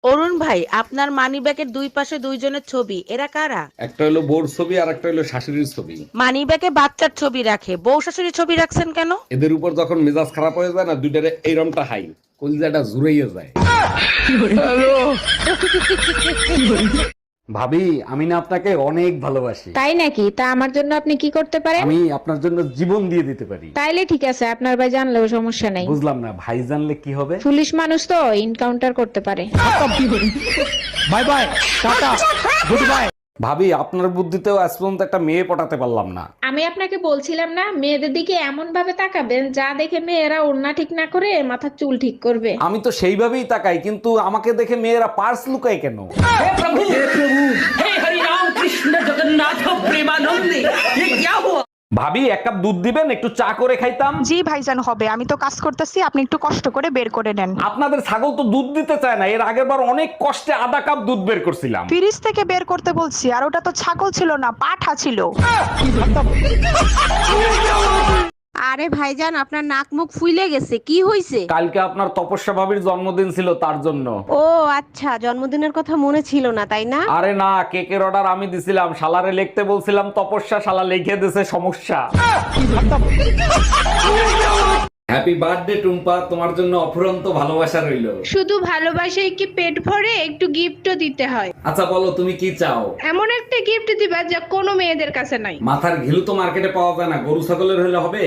অরুণ ভাই, আপনার মানিব্যাগের দুই পাশে দুইজনের ছবি, এরা কারা? একটা হলো বোর ছবি আর একটা হলো শাশুড়ির ছবি। মানিব্যাগে বাচ্চার ছবি রাখে, বউ শাশুড়ির ছবি রাখছেন কেন? এদের উপর যখন মেজাজ খারাপ হয়ে যায় না, দুইটারে এইরমটা হাই কলিজাটা জুড়াইয়া যায়। ভাবি, আমি না আপনাকে অনেক ভালোবাসি। তাই নাকি? তা আমার জন্য আপনি কি করতে পারেন? আমি আপনার জন্য জীবন দিয়ে দিতে পারি। তাইলে ঠিক আছে, আপনার ভাই জানলেও সমস্যা নাই। বুঝলাম না, ভাই জানলে কি হবে? পুলিশ মানুষ তো ইনকাউন্টার করতে পারে। Bye bye, tata, good bye. ভাবি, আপনার বুদ্ধিতেও আজ পর্যন্ত একটা মেয়ে পটাতে পারলাম না। আমি আপনাকে বলছিলাম না, মেয়েদের দিকে এমন ভাবে তাকাবেন যা দেখে মেয়েরা ওড়না ঠিক না করে মাথার চুল ঠিক করবে। আমি তো সেইভাবেই তাকাই, কিন্তু আমাকে দেখে মেয়েরা পার্স লুকায় কেন? ভাবি, এক কাপ দুধ দিবেন, একটু চা করে খাইতাম। জি ভাইজান, হবে। আমি তো কাজ করতেছি, আপনি একটু কষ্ট করে বের করে নেন। আপনাদের ছাগল তো দুধ দিতে চায় না। এর আগের বার অনেক কষ্টে আধা কাপ দুধ বের করছিলাম। ফ্রিজ থেকে বের করতে বলছি, আর ওটা তো ছাগল ছিল না, পাঠা ছিল। আরে ভাইজান, আপনার নাক মুখ ফুইলে গেছে, কি হইছে? কালকে আপনার তপস্যা ভাবির জন্মদিন ছিল, তার জন্য। ও আচ্ছা, জন্মদিনের কথা মনে ছিল না তাই না? আরে না, কেকের অর্ডার আমি দিছিলাম, শালারে লিখতে বলছিলাম তপস্যা, শালা লিখে দিয়েছে সমস্যা। হ্যাপি বার্থডে টুম্পা, তোমার জন্য অফুরন্ত ভালোবাসা রইল। শুধু ভালোবাসাই কি পেট ভরে? একটু গিফটও দিতে হয়। আচ্ছা বলো, তুমি কি চাও? এমন একটা গিফট দিবা যা কোনো মেয়েদের কাছে নাই। মাথার ঘিলু তো মার্কেটে পাওয়া যায় না, গরু ছাগলের হলে হবে।